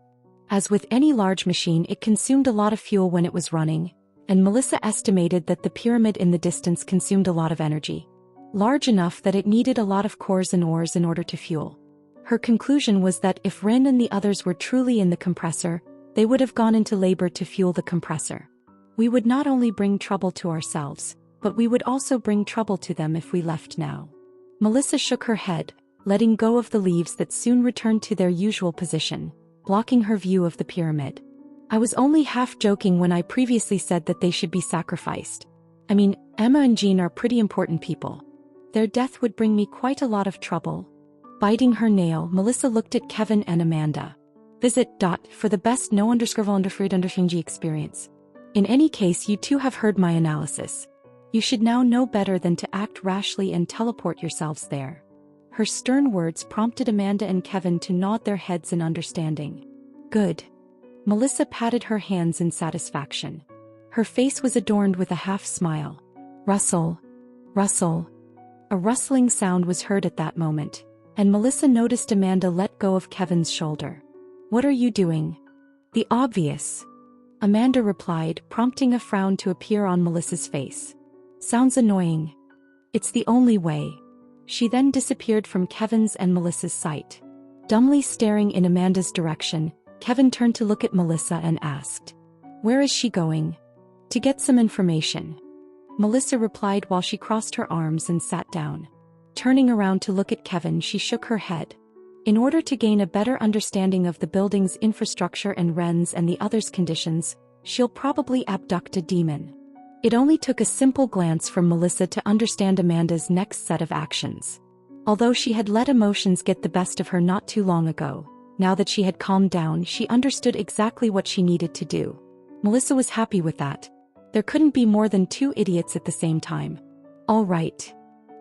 As with any large machine, it consumed a lot of fuel when it was running, and Melissa estimated that the pyramid in the distance consumed a lot of energy. Large enough that it needed a lot of cores and ores in order to fuel. Her conclusion was that if Ren and the others were truly in the compressor, they would have gone into labor to fuel the compressor. We would not only bring trouble to ourselves, but we would also bring trouble to them if we left now." Melissa shook her head, letting go of the leaves that soon returned to their usual position, blocking her view of the pyramid. "I was only half joking when I previously said that they should be sacrificed. I mean, Emma and Jean are pretty important people. Their death would bring me quite a lot of trouble." Biting her nail, Melissa looked at Kevin and Amanda. Visit. For the best no_underfruit_G experience. In any case, you two have heard my analysis. You should now know better than to act rashly and teleport yourselves there. Her stern words prompted Amanda and Kevin to nod their heads in understanding. "Good." Melissa patted her hands in satisfaction. Her face was adorned with a half smile. Rustle. Rustle. A rustling sound was heard at that moment, and Melissa noticed Amanda let go of Kevin's shoulder. "What are you doing?" "The obvious," Amanda replied, prompting a frown to appear on Melissa's face. "Sounds annoying. It's the only way." She then disappeared from Kevin's and Melissa's sight. Dumbly staring in Amanda's direction, Kevin turned to look at Melissa and asked, "Where is she going?" "To get some information." Melissa replied while she crossed her arms and sat down. Turning around to look at Kevin, she shook her head. In order to gain a better understanding of the building's infrastructure and Ren's and the others' conditions, she'll probably abduct a demon. It only took a simple glance from Melissa to understand Amanda's next set of actions. Although she had let emotions get the best of her not too long ago, now that she had calmed down, she understood exactly what she needed to do. Melissa was happy with that. There couldn't be more than two idiots at the same time. All right.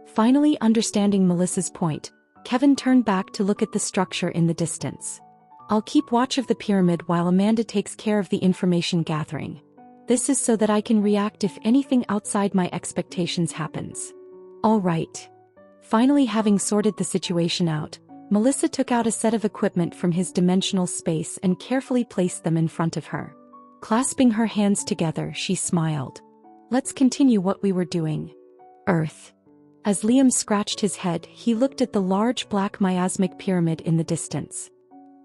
Finally understanding Melissa's point, Kevin turned back to look at the structure in the distance. I'll keep watch of the pyramid while Amanda takes care of the information gathering. This is so that I can react if anything outside my expectations happens. All right. Finally having sorted the situation out, Melissa took out a set of equipment from his dimensional space and carefully placed them in front of her. Clasping her hands together, she smiled. Let's continue what we were doing. Earth. As Liam scratched his head, he looked at the large black miasmic pyramid in the distance.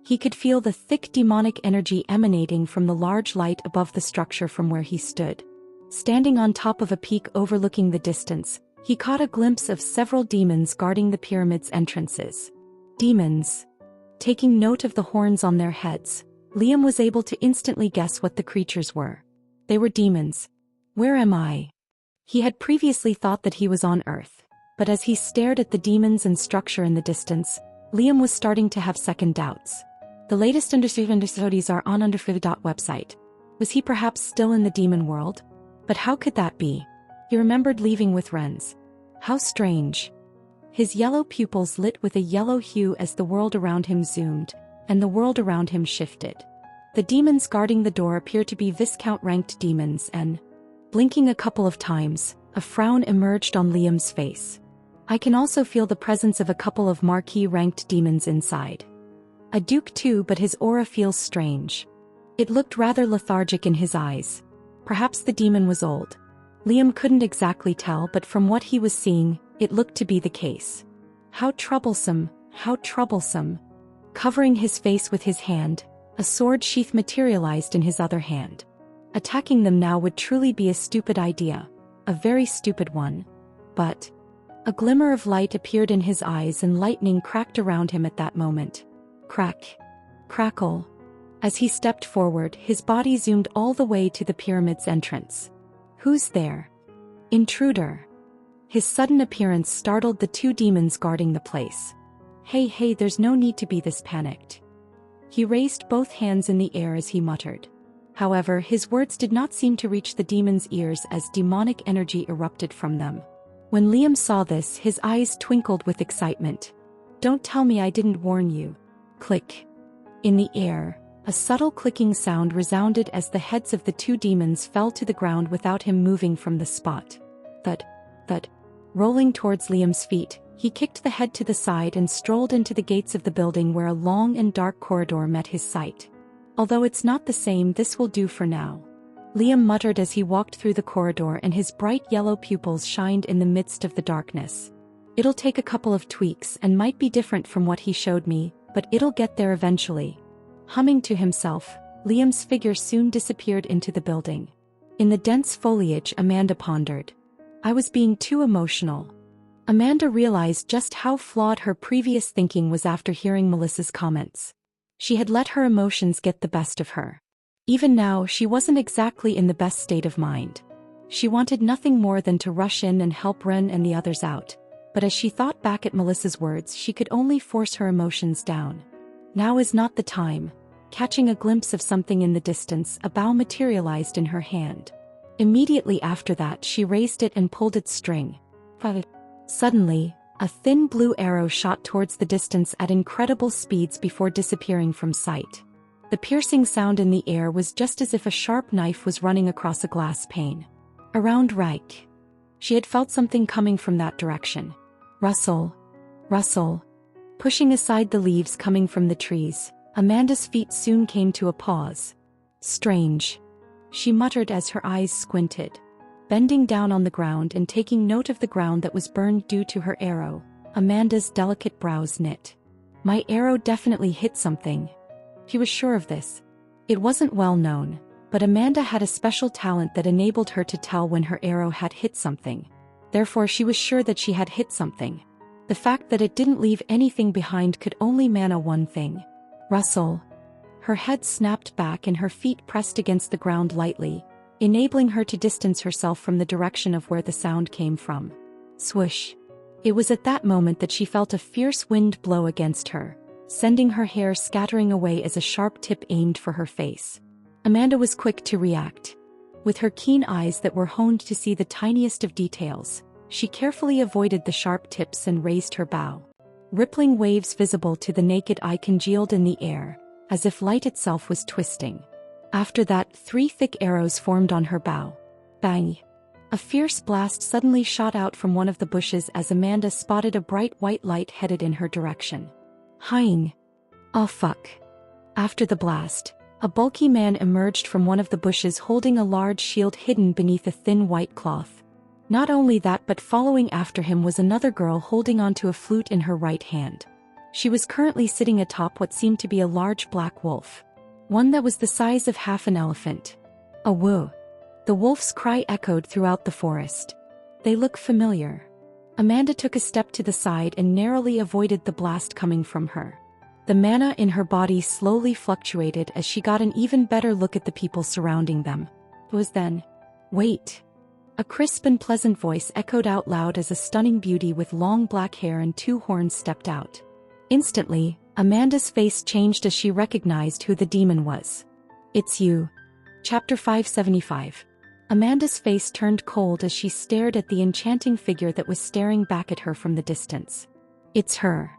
He could feel the thick demonic energy emanating from the large light above the structure from where he stood. Standing on top of a peak overlooking the distance, he caught a glimpse of several demons guarding the pyramid's entrances. Demons. Taking note of the horns on their heads, Liam was able to instantly guess what the creatures were. They were demons. Where am I? He had previously thought that he was on Earth, but as he stared at the demons and structure in the distance, Liam was starting to have second doubts. The latest understudies are on website. Was he perhaps still in the demon world? But how could that be? He remembered leaving with Ren's. How strange. His yellow pupils lit with a yellow hue as the world around him zoomed, and the world around him shifted. The demons guarding the door appeared to be Viscount-ranked demons and, blinking a couple of times, a frown emerged on Liam's face. I can also feel the presence of a couple of Marquis-ranked demons inside. A Duke too, but his aura feels strange. It looked rather lethargic in his eyes. Perhaps the demon was old. Liam couldn't exactly tell, but from what he was seeing, it looked to be the case. How troublesome, how troublesome. Covering his face with his hand, a sword sheath materialized in his other hand. Attacking them now would truly be a stupid idea. A very stupid one. But a glimmer of light appeared in his eyes and lightning cracked around him at that moment. Crack. Crackle. As he stepped forward, his body zoomed all the way to the pyramid's entrance. Who's there? Intruder. His sudden appearance startled the two demons guarding the place. Hey, there's no need to be this panicked. He raised both hands in the air as he muttered. However, his words did not seem to reach the demons' ears as demonic energy erupted from them. When Liam saw this, his eyes twinkled with excitement. Don't tell me I didn't warn you. Click. In the air, a subtle clicking sound resounded as the heads of the two demons fell to the ground without him moving from the spot. Thud. Rolling towards Liam's feet, he kicked the head to the side and strolled into the gates of the building where a long and dark corridor met his sight. Although it's not the same, this will do for now. Liam muttered as he walked through the corridor, and his bright yellow pupils shined in the midst of the darkness. It'll take a couple of tweaks and might be different from what he showed me, but it'll get there eventually. Humming to himself, Liam's figure soon disappeared into the building. In the dense foliage, Amanda pondered. I was being too emotional. Amanda realized just how flawed her previous thinking was after hearing Melissa's comments. She had let her emotions get the best of her. Even now, she wasn't exactly in the best state of mind. She wanted nothing more than to rush in and help Ren and the others out, but as she thought back at Melissa's words, she could only force her emotions down. Now is not the time. Catching a glimpse of something in the distance, a bow materialized in her hand. Immediately after that, she raised it and pulled its string. Suddenly, a thin blue arrow shot towards the distance at incredible speeds before disappearing from sight. The piercing sound in the air was just as if a sharp knife was running across a glass pane. Around Reich. She had felt something coming from that direction. Rustle. Pushing aside the leaves coming from the trees, Amanda's feet soon came to a pause. Strange. She muttered as her eyes squinted. Bending down on the ground and taking note of the ground that was burned due to her arrow, Amanda's delicate brows knit. My arrow definitely hit something. She was sure of this. It wasn't well known, But Amanda had a special talent that enabled her to tell when her arrow had hit something. Therefore she was sure that she had hit something. The fact that it didn't leave anything behind could only mean one thing. Rustle. Her head snapped back and her feet pressed against the ground lightly, enabling her to distance herself from the direction of where the sound came from. Swoosh. It was at that moment that she felt a fierce wind blow against her, sending her hair scattering away as a sharp tip aimed for her face. Amanda was quick to react. With her keen eyes that were honed to see the tiniest of details, she carefully avoided the sharp tips and raised her bow. Rippling waves visible to the naked eye congealed in the air, as if light itself was twisting. After that, 3 thick arrows formed on her bow. Bang! A fierce blast suddenly shot out from one of the bushes as Amanda spotted a bright white light headed in her direction. Hying! Oh fuck! After the blast, a bulky man emerged from one of the bushes holding a large shield hidden beneath a thin white cloth. Not only that, but following after him was another girl holding onto a flute in her right hand. She was currently sitting atop what seemed to be a large black wolf. One that was the size of half an elephant. A woo! The wolf's cry echoed throughout the forest. They look familiar. Amanda took a step to the side and narrowly avoided the blast coming from her. The mana in her body slowly fluctuated as she got an even better look at the people surrounding them. It was then. Wait! A crisp and pleasant voice echoed out loud as a stunning beauty with long black hair and 2 horns stepped out. Instantly, Amanda's face changed as she recognized who the demon was. It's you. Chapter 575. Amanda's face turned cold as she stared at the enchanting figure that was staring back at her from the distance. It's her.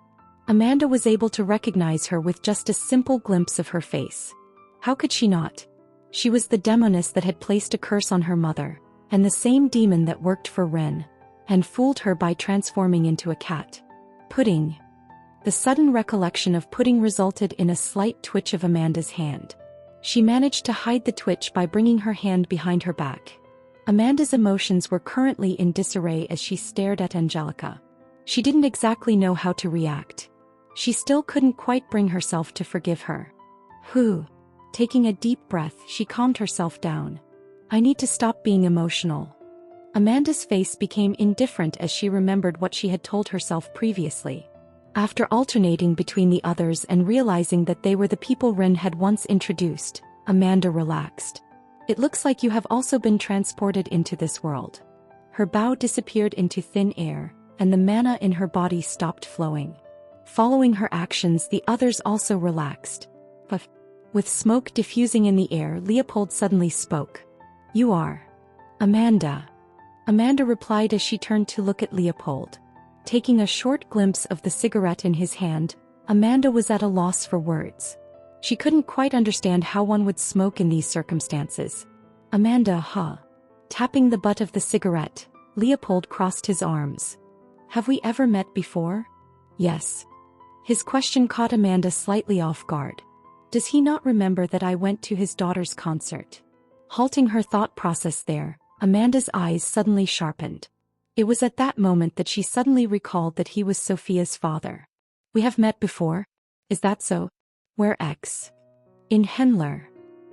Amanda was able to recognize her with just a simple glimpse of her face. How could she not? She was the demoness that had placed a curse on her mother, and the same demon that worked for Ren, and fooled her by transforming into a cat. Pudding. The sudden recollection of Pudding resulted in a slight twitch of Amanda's hand. She managed to hide the twitch by bringing her hand behind her back. Amanda's emotions were currently in disarray as she stared at Angelica. She didn't exactly know how to react. She still couldn't quite bring herself to forgive her. Taking a deep breath, she calmed herself down. I need to stop being emotional. Amanda's face became indifferent as she remembered what she had told herself previously. After alternating between the others and realizing that they were the people Rin had once introduced, Amanda relaxed. It looks like you have also been transported into this world. Her bow disappeared into thin air, and the mana in her body stopped flowing. Following her actions, the others also relaxed. But with smoke diffusing in the air, Leopold suddenly spoke. You are Amanda. Amanda replied as she turned to look at Leopold. Taking a short glimpse of the cigarette in his hand, Amanda was at a loss for words. She couldn't quite understand how one would smoke in these circumstances. Amanda, huh? Tapping the butt of the cigarette, Leopold crossed his arms. Have we ever met before? Yes. His question caught Amanda slightly off guard. Does he not remember that I went to his daughter's concert? Halting her thought process there, Amanda's eyes suddenly sharpened. It was at that moment that she suddenly recalled that he was Sophia's father. We have met before? Is that so? Where X? In Henler.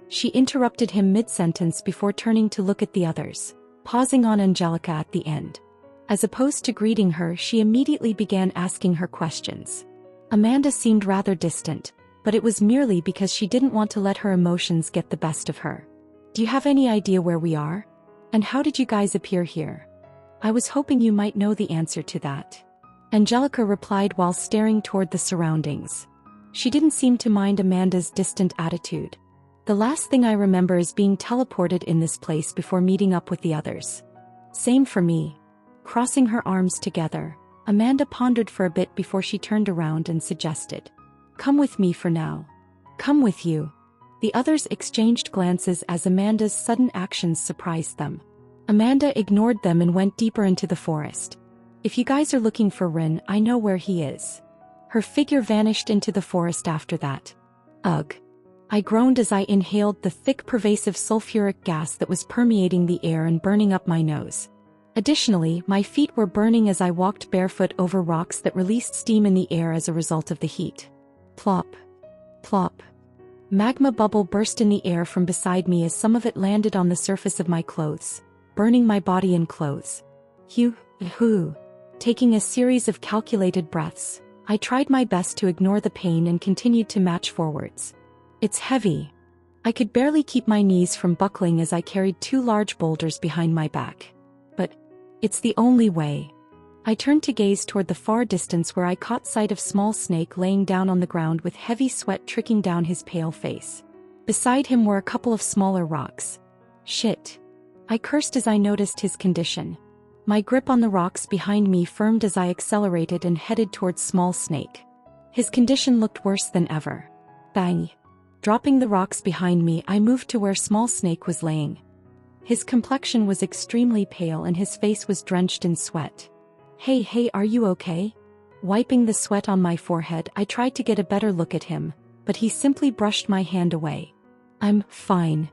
She interrupted him mid-sentence before turning to look at the others, pausing on Angelica at the end. As opposed to greeting her, she immediately began asking her questions. Amanda seemed rather distant, but it was merely because she didn't want to let her emotions get the best of her. Do you have any idea where we are? And how did you guys appear here? I was hoping you might know the answer to that. Angelica replied while staring toward the surroundings. She didn't seem to mind Amanda's distant attitude. The last thing I remember is being teleported in this place before meeting up with the others. Same for me. Crossing her arms together, Amanda pondered for a bit before she turned around and suggested, "Come with me for now." "Come with you." The others exchanged glances as Amanda's sudden actions surprised them. Amanda ignored them and went deeper into the forest. "If you guys are looking for Rin, I know where he is." Her figure vanished into the forest after that. Ugh. I groaned as I inhaled the thick, pervasive sulfuric gas that was permeating the air and burning up my nose. Additionally, my feet were burning as I walked barefoot over rocks that released steam in the air as a result of the heat. Plop. Plop. Magma bubble burst in the air from beside me as some of it landed on the surface of my clothes, burning my body and clothes. Hoo. Taking a series of calculated breaths, I tried my best to ignore the pain and continued to march forwards. It's heavy. I could barely keep my knees from buckling as I carried 2 large boulders behind my back. But it's the only way. I turned to gaze toward the far distance where I caught sight of small snake laying down on the ground with heavy sweat trickling down his pale face. Beside him were a couple of smaller rocks. Shit. I cursed as I noticed his condition. My grip on the rocks behind me firmed as I accelerated and headed towards small snake. His condition looked worse than ever. Bang. Dropping the rocks behind me, I moved to where small snake was laying. His complexion was extremely pale and his face was drenched in sweat. Hey, are you okay? Wiping the sweat on my forehead, I tried to get a better look at him, but he simply brushed my hand away. I'm fine.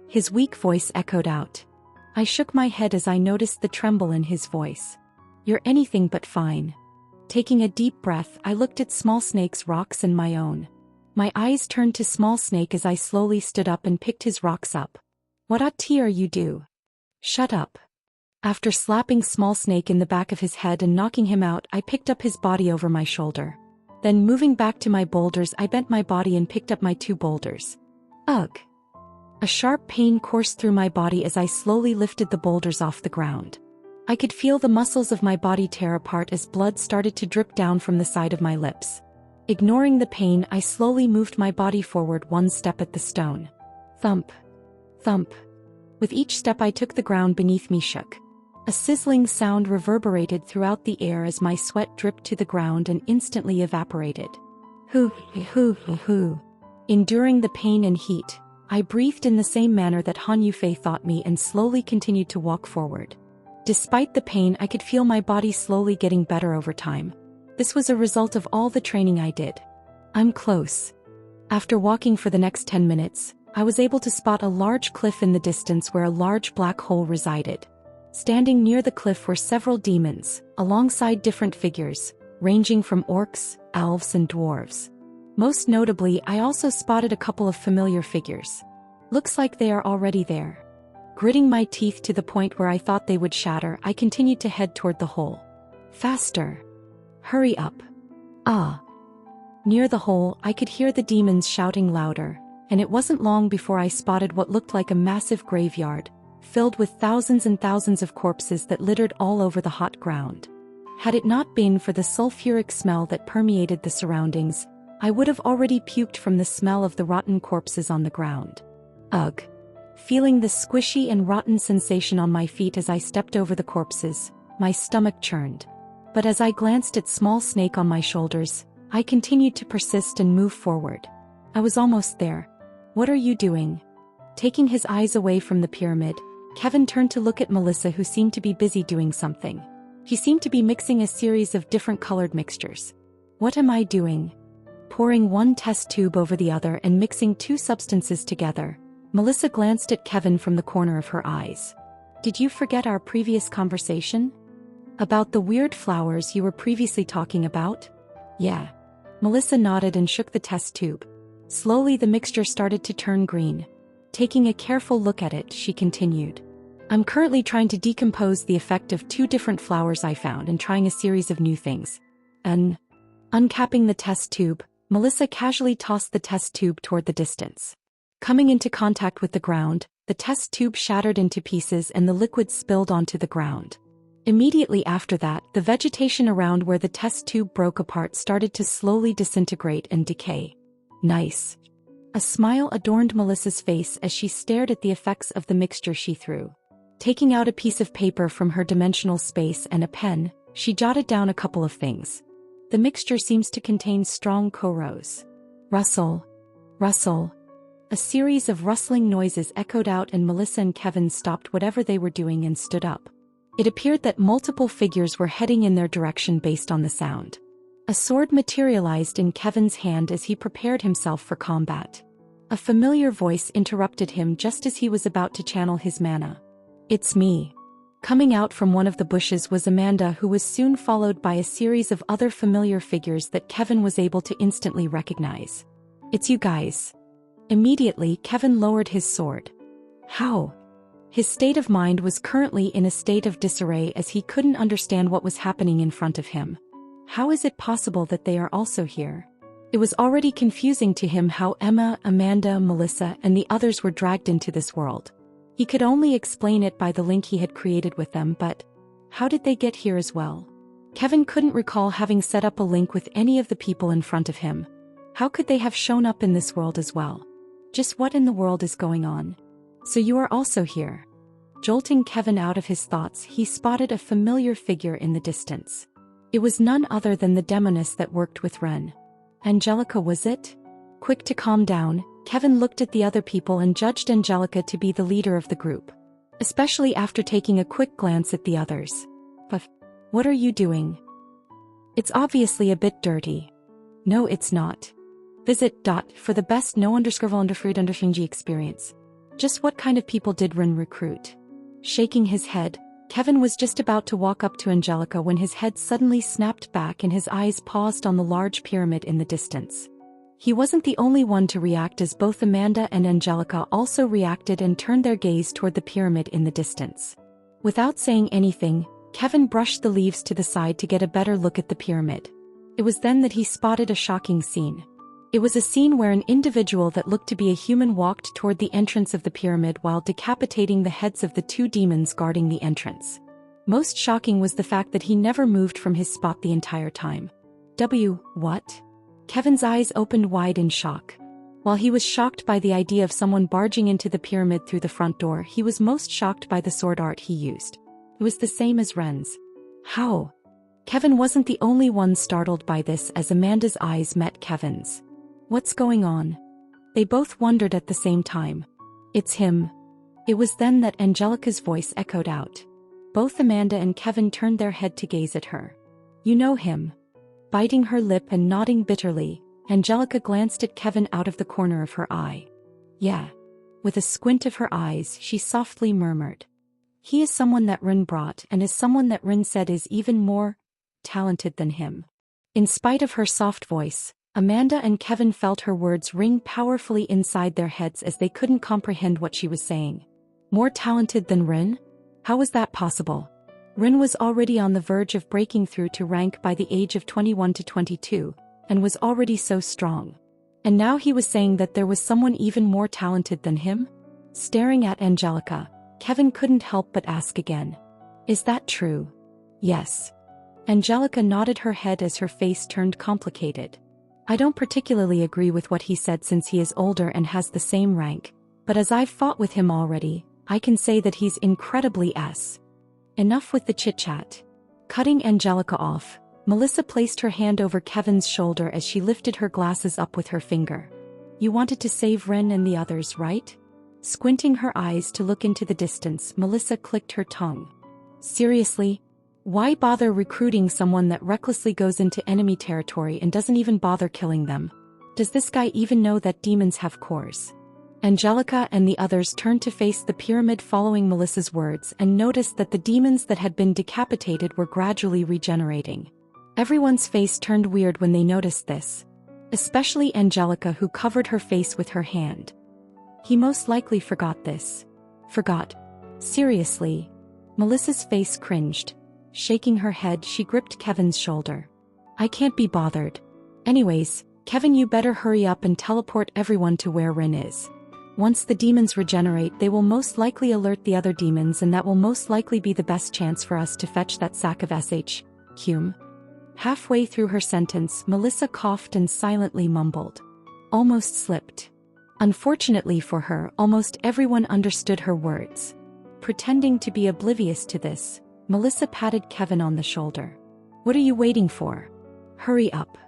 His weak voice echoed out. I shook my head as I noticed the tremble in his voice. You're anything but fine. Taking a deep breath, I looked at small snake's rocks and my own. My eyes turned to small snake as I slowly stood up and picked his rocks up. What are you do? Shut up. After slapping small snake in the back of his head and knocking him out, I picked up his body over my shoulder. Then moving back to my boulders, I bent my body and picked up my 2 boulders. Ugh. A sharp pain coursed through my body as I slowly lifted the boulders off the ground. I could feel the muscles of my body tear apart as blood started to drip down from the side of my lips. Ignoring the pain, I slowly moved my body forward 1 step at the stone. Thump. Thump. With each step I took, the ground beneath me shook. A sizzling sound reverberated throughout the air as my sweat dripped to the ground and instantly evaporated. Hoo. Enduring the pain and heat, I breathed in the same manner that Han Yufei taught me and slowly continued to walk forward. Despite the pain, I could feel my body slowly getting better over time. This was a result of all the training I did. I'm close. After walking for the next 10 minutes, I was able to spot a large cliff in the distance where a large black hole resided. Standing near the cliff were several demons, alongside different figures, ranging from orcs, elves and dwarves. Most notably, I also spotted a couple of familiar figures. Looks like they are already there. Gritting my teeth to the point where I thought they would shatter, I continued to head toward the hole. Faster. Hurry up. Ah. Near the hole, I could hear the demons shouting louder, and it wasn't long before I spotted what looked like a massive graveyard, filled with thousands and thousands of corpses that littered all over the hot ground. Had it not been for the sulfuric smell that permeated the surroundings, I would have already puked from the smell of the rotten corpses on the ground. Ugh. Feeling the squishy and rotten sensation on my feet as I stepped over the corpses, my stomach churned. But as I glanced at small snake on my shoulders, I continued to persist and move forward. I was almost there. What are you doing? Taking his eyes away from the pyramid, Kevin turned to look at Melissa, who seemed to be busy doing something. She seemed to be mixing a series of different colored mixtures. What am I doing? Pouring 1 test tube over the other and mixing 2 substances together, Melissa glanced at Kevin from the corner of her eyes. Did you forget our previous conversation? About the weird flowers you were previously talking about? Yeah. Melissa nodded and shook the test tube. Slowly the mixture started to turn green. Taking a careful look at it, she continued. I'm currently trying to decompose the effect of 2 different flowers I found and trying a series of new things. Uncapping the test tube, Melissa casually tossed the test tube toward the distance. Coming into contact with the ground, the test tube shattered into pieces and the liquid spilled onto the ground. Immediately after that, the vegetation around where the test tube broke apart started to slowly disintegrate and decay. Nice. A smile adorned Melissa's face as she stared at the effects of the mixture she threw. Taking out a piece of paper from her dimensional space and a pen, she jotted down a couple of things. The mixture seems to contain strong corrosives. Rustle. Rustle. A series of rustling noises echoed out and Melissa and Kevin stopped whatever they were doing and stood up. It appeared that multiple figures were heading in their direction based on the sound. A sword materialized in Kevin's hand as he prepared himself for combat. A familiar voice interrupted him just as he was about to channel his mana. It's me. Coming out from one of the bushes was Amanda, who was soon followed by a series of other familiar figures that Kevin was able to instantly recognize. It's you guys. Immediately, Kevin lowered his sword. How? His state of mind was currently in a state of disarray as he couldn't understand what was happening in front of him. How is it possible that they are also here? It was already confusing to him how Emma, Amanda, Melissa, and the others were dragged into this world. He could only explain it by the link he had created with them, but how did they get here as well? Kevin couldn't recall having set up a link with any of the people in front of him. How could they have shown up in this world as well? Just what in the world is going on? So you are also here. Jolting Kevin out of his thoughts, he spotted a familiar figure in the distance. It was none other than the demoness that worked with Ren. Angelica, was it? Quick to calm down, Kevin looked at the other people and judged Angelica to be the leader of the group. Especially after taking a quick glance at the others. But what are you doing? It's obviously a bit dirty. No, it's not. Visit. For the best no_underfruit_g experience. Just what kind of people did Ren recruit? Shaking his head, Kevin was just about to walk up to Angelica when his head suddenly snapped back and his eyes paused on the large pyramid in the distance. He wasn't the only one to react, as both Amanda and Angelica also reacted and turned their gaze toward the pyramid in the distance. Without saying anything, Kevin brushed the leaves to the side to get a better look at the pyramid. It was then that he spotted a shocking scene. It was a scene where an individual that looked to be a human walked toward the entrance of the pyramid while decapitating the heads of the two demons guarding the entrance. Most shocking was the fact that he never moved from his spot the entire time. What? Kevin's eyes opened wide in shock. While he was shocked by the idea of someone barging into the pyramid through the front door, he was most shocked by the sword art he used. It was the same as Ren's. How? Kevin wasn't the only one startled by this, as Amanda's eyes met Kevin's. What's going on? They both wondered at the same time. It's him. It was then that Angelica's voice echoed out. Both Amanda and Kevin turned their head to gaze at her. You know him. Biting her lip and nodding bitterly, Angelica glanced at Kevin out of the corner of her eye. Yeah. With a squint of her eyes, she softly murmured. He is someone that Rin brought, and is someone that Rin said is even more talented than him. In spite of her soft voice, Amanda and Kevin felt her words ring powerfully inside their heads as they couldn't comprehend what she was saying. More talented than Rin? How was that possible? Rin was already on the verge of breaking through to rank by the age of 21 to 22, and was already so strong. And now he was saying that there was someone even more talented than him? Staring at Angelica, Kevin couldn't help but ask again. Is that true? Yes. Angelica nodded her head as her face turned complicated. I don't particularly agree with what he said since he is older and has the same rank, but as I've fought with him already, I can say that he's incredibly S. Enough with the chit-chat. Cutting Angelica off, Melissa placed her hand over Kevin's shoulder as she lifted her glasses up with her finger. You wanted to save Ren and the others, right? Squinting her eyes to look into the distance, Melissa clicked her tongue. Seriously? Why bother recruiting someone that recklessly goes into enemy territory and doesn't even bother killing them? Does this guy even know that demons have cores? Angelica and the others turned to face the pyramid following Melissa's words and noticed that the demons that had been decapitated were gradually regenerating. Everyone's face turned weird when they noticed this. Especially Angelica, who covered her face with her hand. He most likely forgot this. Forgot? Seriously? Melissa's face cringed. Shaking her head, she gripped Kevin's shoulder. I can't be bothered. Anyways, Kevin, you better hurry up and teleport everyone to where Rin is. Once the demons regenerate, they will most likely alert the other demons, and that will most likely be the best chance for us to fetch that sack of SHQM. Halfway through her sentence, Melissa coughed and silently mumbled. Almost slipped. Unfortunately for her, almost everyone understood her words. Pretending to be oblivious to this, Melissa patted Kevin on the shoulder. What are you waiting for? Hurry up.